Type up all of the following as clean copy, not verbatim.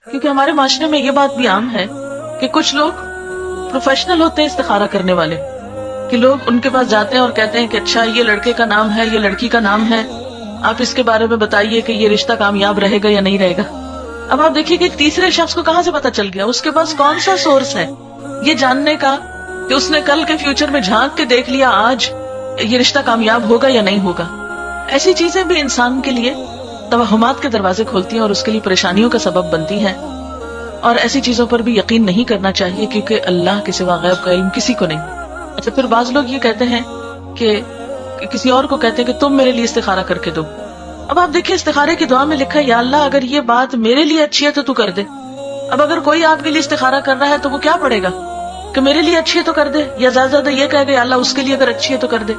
کیونکہ ہمارے معاشرے میں یہ بات بھی عام ہے کہ کچھ لوگ پروفیشنل ہوتے ہیں استخارہ کرنے والے، کہ لوگ ان کے پاس جاتے ہیں اور کہتے ہیں کہ اچھا یہ لڑکے کا نام ہے، یہ لڑکی کا نام ہے، آپ اس کے بارے میں بتائیے کہ یہ رشتہ کامیاب رہے گا یا نہیں رہے گا۔ اب آپ دیکھیے کہ تیسرے شخص کو کہاں سے پتا چل گیا، اس کے پاس کون سا سورس ہے یہ جاننے کا کہ اس نے کل کے فیوچر میں جھانک کے دیکھ لیا آج یہ رشتہ کامیاب ہوگا یا نہیں ہوگا۔ ایسی چیزیں بھی انسان کے لیے توہمات کے دروازے کھولتی ہیں اور اس کے لیے پریشانیوں کا سبب بنتی ہیں، اور ایسی چیزوں پر بھی یقین نہیں کرنا چاہیے کیونکہ اللہ کے سوا غیب کا علم کسی کو نہیں۔ اچھا، پھر بعض لوگ یہ کہتے ہیں کہ کسی اور کو کہتے ہیں کہ تم میرے لیے استخارہ کر کے دو۔ اب آپ دیکھیں استخارے کی دعا میں لکھا ہے یا اللہ اگر یہ بات میرے لیے اچھی ہے تو کر دے۔ اب اگر کوئی آپ کے لیے استخارہ کر رہا ہے تو وہ کیا پڑھے گا کہ میرے لیے اچھی ہے تو کر دے، یا زیادہ زیادہ یہ کہے گا یا اللہ اس کے لیے اگر اچھی ہے تو کر دے۔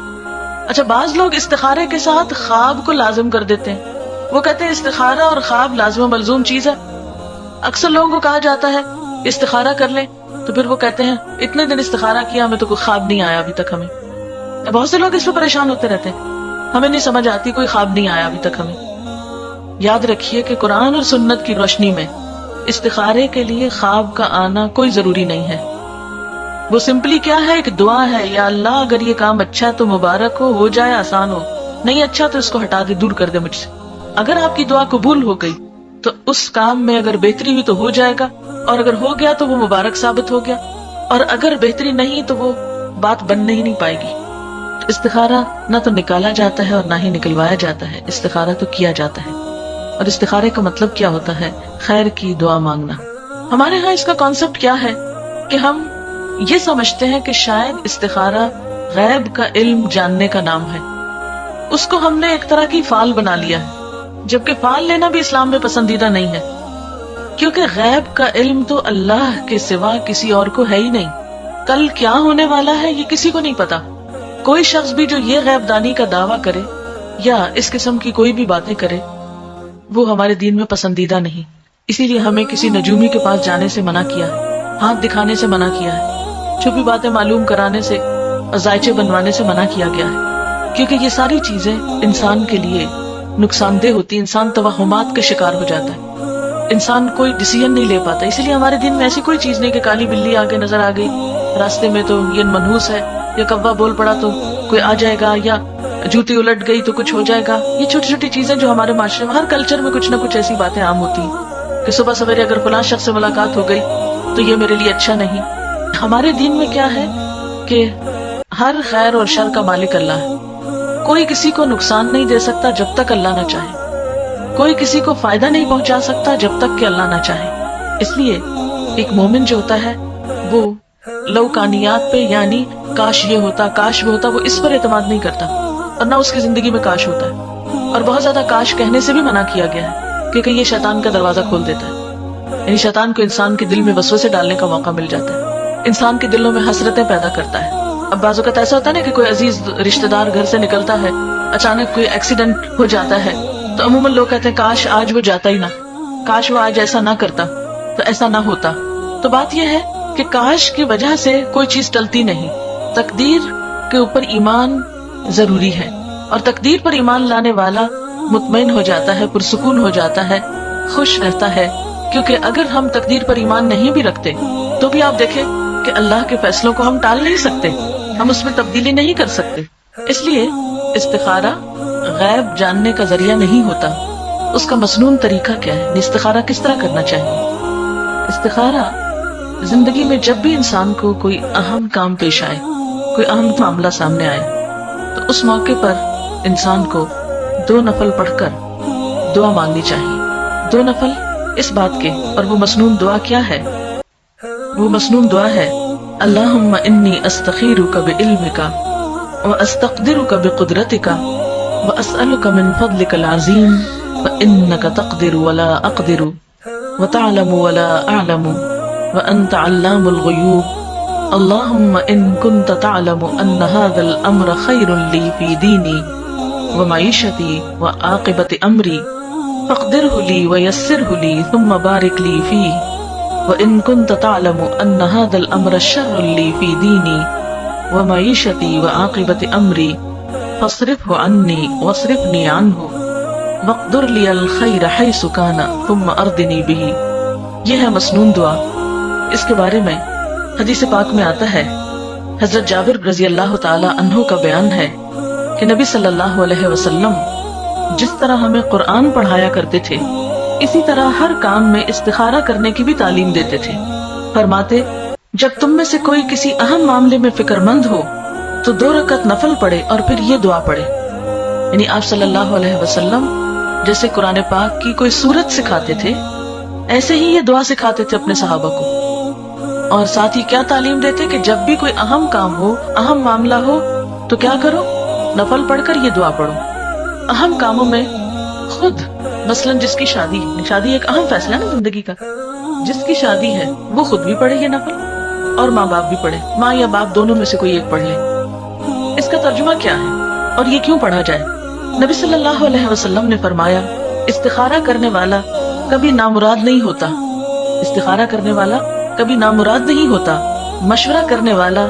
اچھا، بعض لوگ استخارے کے ساتھ خواب کو لازم کر دیتے ہیں، وہ کہتے ہیں استخارہ اور خواب لازم و ملزوم چیز ہے۔ اکثر لوگوں کو کہا جاتا ہے استخارہ کر لیں تو پھر وہ کہتے ہیں اتنے دن استخارہ کیا ہمیں تو کوئی خواب نہیں آیا ابھی تک ہمیں۔ بہت سے لوگ اس پہ پریشان ہوتے رہتے ہیں، ہمیں نہیں سمجھ آتی، کوئی خواب نہیں آیا ابھی تک ہمیں۔ یاد رکھیے کہ قرآن اور سنت کی روشنی میں استخارے کے لیے خواب کا آنا کوئی ضروری نہیں ہے، وہ سمپلی کیا ہے، ایک دعا ہے، یا اللہ اگر یہ کام اچھا ہے تو مبارک ہو جائے، آسان ہو، نہیں اچھا تو اس کو ہٹا دے، دور کر دے مجھ سے۔ اگر آپ کی دعا قبول ہو گئی تو اس کام میں اگر بہتری ہوئی تو ہو جائے گا، اور اگر ہو گیا تو وہ مبارک ثابت ہو گیا، اور اگر بہتری نہیں تو وہ بات بن ہی نہیں پائے گی۔ استخارہ نہ تو نکالا جاتا ہے اور نہ ہی نکلوایا جاتا ہے، استخارہ تو کیا جاتا ہے۔ اور استخارے کا مطلب کیا ہوتا ہے؟ خیر کی دعا مانگنا۔ ہمارے ہاں اس کا کانسیپٹ کیا ہے کہ ہم یہ سمجھتے ہیں کہ شاید استخارہ غیب کا علم جاننے کا نام ہے، اس کو ہم نے ایک طرح کی فعال بنا لیا ہے، جبکہ فعال لینا بھی اسلام میں پسندیدہ نہیں ہے، کیونکہ غیب کا علم تو اللہ کے سوا کسی اور کو ہے ہی نہیں۔ کل کیا ہونے والا ہے یہ کسی کو نہیں پتا۔ کوئی شخص بھی جو یہ غیب دانی کا دعویٰ کرے یا اس قسم کی کوئی بھی باتیں کرے وہ ہمارے دین میں پسندیدہ نہیں، اسی لیے ہمیں کسی نجومی کے پاس جانے سے منع کیا ہے، ہاتھ دکھانے سے منع کیا ہے، چھپی باتیں معلوم کرانے سے، ازائچے بنوانے سے منع کیا گیا ہے، کیونکہ یہ ساری چیزیں انسان کے لیے نقصان دہ ہوتی، انسان توہمات کا شکار ہو جاتا ہے، انسان کوئی ڈیسیژن نہیں لے پاتا۔ اسی لیے ہمارے دین میں ایسی کوئی چیز نہیں کہ کالی بلی آگے نظر آ گئی راستے میں تو یہ منحوس ہے، یا کوا بول پڑا تو کوئی آ جائے گا، یا جوتی الٹ گئی تو کچھ ہو جائے گا۔ یہ چھوٹی چھوٹی چیزیں جو ہمارے معاشرے میں ہر کلچر میں کچھ نہ کچھ ایسی باتیں عام ہوتی ہیں کہ صبح سویرے اگر فلاں شخص سے ملاقات ہو گئی تو یہ میرے لیے اچھا نہیں۔ ہمارے دین میں کیا ہے کہ ہر خیر اور شر کا مالک اللہ ہے، کوئی کسی کو نقصان نہیں دے سکتا جب تک اللہ نہ چاہے، کوئی کسی کو فائدہ نہیں پہنچا سکتا جب تک کہ اللہ نہ چاہے۔ اس لیے ایک مومن جو ہوتا ہے وہ لوکانیات پہ، یعنی کاش یہ ہوتا، کاش وہ ہوتا، وہ اس پر اعتماد نہیں کرتا، اور نہ اس کی زندگی میں کاش ہوتا ہے۔ اور بہت زیادہ کاش کہنے سے بھی منع کیا گیا ہے کیونکہ یہ شیطان کا دروازہ کھول دیتا ہے، یعنی شیطان کو انسان کے دل میں وسوسے ڈالنے کا موقع مل جاتا ہے، انسان کے دلوں میں حسرتیں پیدا کرتا ہے۔ اب بعض اوقات ایسا ہوتا ہے نا کہ کوئی عزیز رشتہ دار گھر سے نکلتا ہے، اچانک کوئی ایکسیڈنٹ ہو جاتا ہے تو عموماً لوگ کہتے ہیں کاش آج وہ جاتا ہی نہ، کاش وہ آج ایسا نہ کرتا تو ایسا نہ ہوتا۔ تو بات یہ ہے کہ کاش کی وجہ سے کوئی چیز ٹلتی نہیں، تقدیر کے اوپر ایمان ضروری ہے، اور تقدیر پر ایمان لانے والا مطمئن ہو جاتا ہے، پرسکون ہو جاتا ہے، خوش رہتا ہے، کیونکہ اگر ہم تقدیر پر ایمان نہیں بھی رکھتے تو بھی آپ دیکھیں کہ اللہ کے فیصلوں کو ہم ٹال نہیں سکتے، ہم اس میں تبدیلی نہیں کر سکتے۔ اس لیے استخارہ غیب جاننے کا ذریعہ نہیں ہوتا۔ اس کا مسنون طریقہ کیا ہے؟ استخارہ کس طرح کرنا چاہیے؟ استخارہ زندگی میں جب بھی انسان کو کوئی اہم کام پیش آئے، کوئی اہم معاملہ سامنے آئے، تو اس موقع پر انسان کو 2 نفل پڑھ کر دعا مانگنی چاہیے۔ 2 نفل اس بات کے، اور وہ مسنون دعا کیا ہے؟ وہ مسنون دعا ہے اللہم انی استخیرک بعلمک واستقدرک بقدرتک واسألک من فضلک العظیم فانک تقدر ولا اقدر وتعلم ولا اعلم وانت علام الغیوب اللہم ان کنت تعلم ان هذا الامر خیر لی فی دینی ومعیشتی وعاقبت امری فاقدره لی ویسره لی ثم بارک لی فیہ وَإِن كُنْتَ تَعْلَمُ أَنَّ هَذَا الْأَمْرَ شَرٌّ لِّي فِي دِينِي وَمَعِيشَتِي وَعَاقِبَةِ أَمْرِي فاصرفه عني واصرفني عنه واقدر لي الخير حيث كان ثم أرضني به یہ ہے مسنون دعا. اس کے بارے میں حدیث پاک میں آتا ہے، حضرت جابر رضی اللہ تعالی عنہ کا بیان ہے کہ نبی صلی اللہ علیہ وسلم جس طرح ہمیں قرآن پڑھایا کرتے تھے، اسی طرح ہر کام میں استخارہ کرنے کی بھی تعلیم دیتے تھے. فرماتے، جب تم میں سے کوئی کسی اہم معاملے میں فکر مند ہو تو 2 رکعت نفل پڑھے اور پھر یہ دعا پڑھے. یعنی آپ صلی اللہ علیہ وسلم جیسے قرآن پاک کی کوئی سورت سکھاتے تھے، ایسے ہی یہ دعا سکھاتے تھے اپنے صحابہ کو. اور ساتھ ہی کیا تعلیم دیتے کہ جب بھی کوئی اہم کام ہو، اہم معاملہ ہو، تو کیا کرو؟ نفل پڑھ کر یہ دعا پڑھو. اہم کاموں میں خود مثلا جس کی شادی ایک اہم فیصلہ ہے نا زندگی کا، جس کی شادی ہے وہ خود بھی پڑھے یہ نفل، اور ماں باپ بھی پڑھے، ماں یا باپ دونوں میں سے کوئی ایک پڑھ لے. اس کا ترجمہ کیا ہے اور یہ کیوں پڑھا جائے؟ نبی صلی اللہ علیہ وسلم نے فرمایا، استخارہ کرنے والا کبھی نامراد نہیں ہوتا. استخارہ کرنے والا کبھی نامراد نہیں ہوتا. مشورہ کرنے والا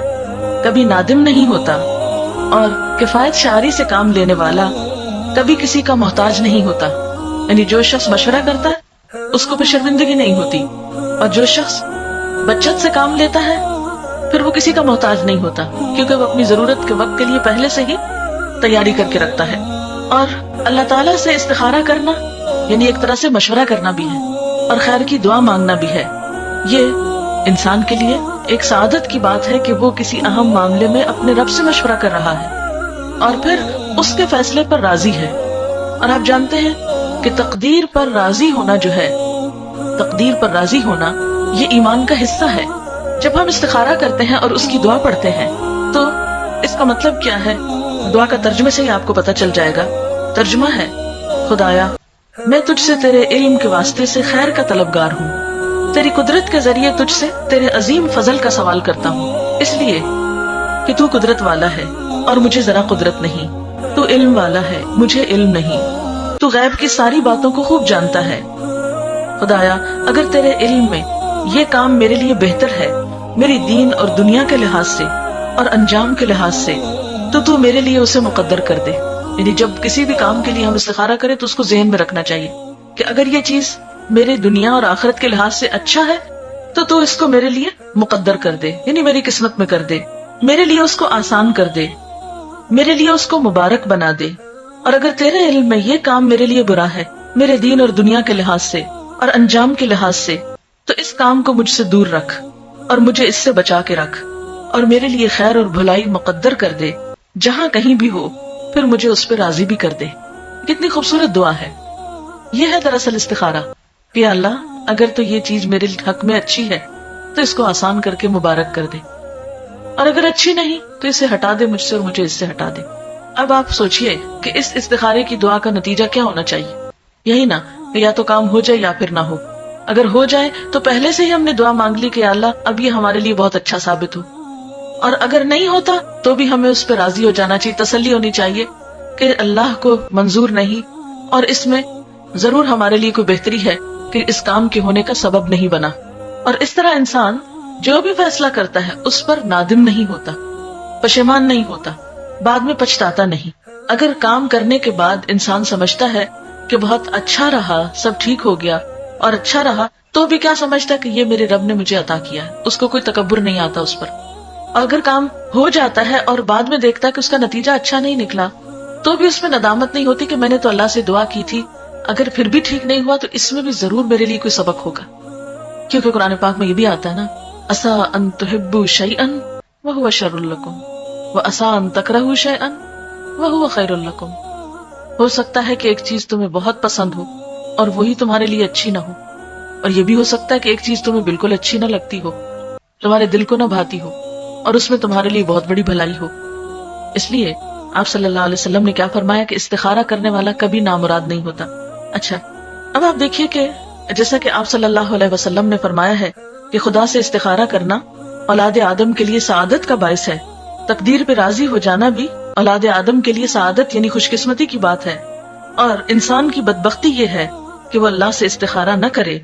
کبھی نادم نہیں ہوتا. اور کفایت شعری سے کام لینے والا کبھی کسی کا محتاج نہیں ہوتا. یعنی جو شخص مشورہ کرتا ہے اس کو پھر شرمندگی نہیں ہوتی، اور جو شخص بچت سے کام لیتا ہے پھر وہ کسی کا محتاج نہیں ہوتا، کیونکہ وہ اپنی ضرورت کے وقت کے لیے پہلے سے ہی تیاری کر کے رکھتا ہے. اور اللہ تعالیٰ سے استخارہ کرنا یعنی ایک طرح سے مشورہ کرنا بھی ہے اور خیر کی دعا مانگنا بھی ہے. یہ انسان کے لیے ایک سعادت کی بات ہے کہ وہ کسی اہم معاملے میں اپنے رب سے مشورہ کر رہا ہے اور پھر اس کے فیصلے پر راضی ہے. اور آپ جانتے ہیں کہ تقدیر پر راضی ہونا جو ہے، تقدیر پر راضی ہونا یہ ایمان کا حصہ ہے. جب ہم استخارہ کرتے ہیں اور اس کی دعا پڑھتے ہیں تو اس کا مطلب کیا ہے؟ دعا کا ترجمے سے ہی آپ کو پتہ چل جائے گا. ترجمہ ہے، خدایا میں تجھ سے تیرے علم کے واسطے سے خیر کا طلبگار ہوں، تیری قدرت کے ذریعے تجھ سے تیرے عظیم فضل کا سوال کرتا ہوں، اس لیے کہ تو قدرت والا ہے اور مجھے ذرا قدرت نہیں، تو علم والا ہے مجھے علم نہیں، تو غیب کی ساری باتوں کو خوب جانتا ہے. خدایا اگر تیرے علم میں یہ کام میرے لیے بہتر ہے میری دین اور دنیا کے لحاظ سے اور انجام کے لحاظ سے، تو میرے لیے اسے مقدر کر دے. یعنی جب کسی بھی کام کے لیے ہم استخارہ کریں تو اس کو ذہن میں رکھنا چاہیے کہ اگر یہ چیز میرے دنیا اور آخرت کے لحاظ سے اچھا ہے تو اس کو میرے لیے مقدر کر دے، یعنی میری قسمت میں کر دے، میرے لیے اس کو آسان کر دے، میرے لیے اس کو مبارک بنا دے. اور اگر تیرے علم میں یہ کام میرے لیے برا ہے میرے دین اور دنیا کے لحاظ سے اور انجام کے لحاظ سے، تو اس کام کو مجھ سے دور رکھ اور مجھے اس سے بچا کے رکھ، اور میرے لیے خیر اور بھلائی مقدر کر دے جہاں کہیں بھی ہو، پھر مجھے اس پہ راضی بھی کر دے. کتنی خوبصورت دعا ہے. یہ ہے دراصل استخارہ کہ اللہ اگر تو یہ چیز میرے حق میں اچھی ہے تو اس کو آسان کر کے مبارک کر دے، اور اگر اچھی نہیں تو اسے ہٹا دے مجھ سے اور مجھے اس سے ہٹا دے. اب آپ سوچئے کہ اس استخارے کی دعا کا نتیجہ کیا ہونا چاہیے؟ یہی نا کہ یا تو کام ہو جائے یا پھر نہ ہو. اگر ہو جائے تو پہلے سے ہی ہم نے دعا مانگ لی کہ اللہ اب یہ ہمارے لیے بہت اچھا ثابت ہو، اور اگر نہیں ہوتا تو بھی ہمیں اس پہ راضی ہو جانا چاہیے، تسلی ہونی چاہیے کہ اللہ کو منظور نہیں اور اس میں ضرور ہمارے لیے کوئی بہتری ہے کہ اس کام کے ہونے کا سبب نہیں بنا. اور اس طرح انسان جو بھی فیصلہ کرتا ہے اس پر نادم نہیں ہوتا، پشیمان نہیں ہوتا، بعد میں پچھتاتا نہیں. اگر کام کرنے کے بعد انسان سمجھتا ہے کہ بہت اچھا رہا، سب ٹھیک ہو گیا اور اچھا رہا، تو بھی کیا سمجھتا کہ یہ میرے رب نے مجھے عطا کیا ہے، اس کو کوئی تکبر نہیں آتا اس پر. اور اگر کام ہو جاتا ہے اور بعد میں دیکھتا کہ اس کا نتیجہ اچھا نہیں نکلا تو بھی اس میں ندامت نہیں ہوتی کہ میں نے تو اللہ سے دعا کی تھی، اگر پھر بھی ٹھیک نہیں ہوا تو اس میں بھی ضرور میرے لیے کوئی سبق ہوگا. کیونکہ قرآن پاک میں یہ بھی آتا ہے نا، عسیٰ ان تحبوا شیئا وہو شر لکم وعسیٰ ان تکرہوا شیئا وہو خیر لکم. ہو سکتا ہے کہ ایک چیز تمہیں بہت پسند ہو اور وہی تمہارے لیے اچھی نہ ہو، اور یہ بھی ہو سکتا ہے کہ ایک چیز تمہیں بالکل اچھی نہ لگتی ہو، تمہارے دل کو نہ بھاتی ہو اور اس میں تمہارے لیے بہت بڑی بھلائی ہو. اس لیے آپ صلی اللہ علیہ وسلم نے کیا فرمایا کہ استخارہ کرنے والا کبھی نامراد نہیں ہوتا. اچھا اب آپ دیکھیے کہ جیسا کہ آپ صلی اللہ علیہ وسلم نے فرمایا ہے کہ خدا سے استخارہ کرنا اولاد آدم کے لیے سعادت کا باعث ہے، تقدیر پہ راضی ہو جانا بھی اولاد آدم کے لیے سعادت یعنی خوش قسمتی کی بات ہے، اور انسان کی بدبختی یہ ہے کہ وہ اللہ سے استخارہ نہ کرے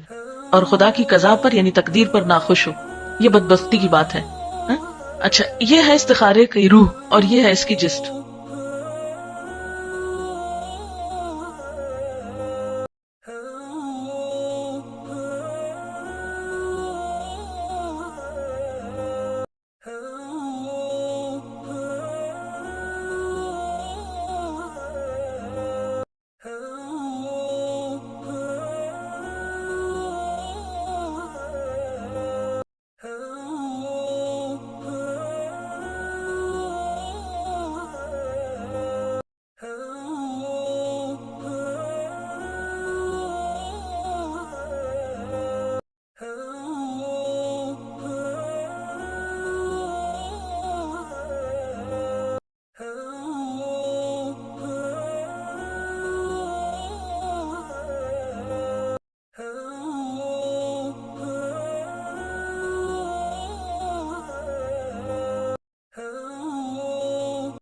اور خدا کی قضا پر یعنی تقدیر پر ناخوش ہو. یہ بدبختی کی بات ہے. اچھا یہ ہے استخارے کی روح اور یہ ہے اس کی جسٹ.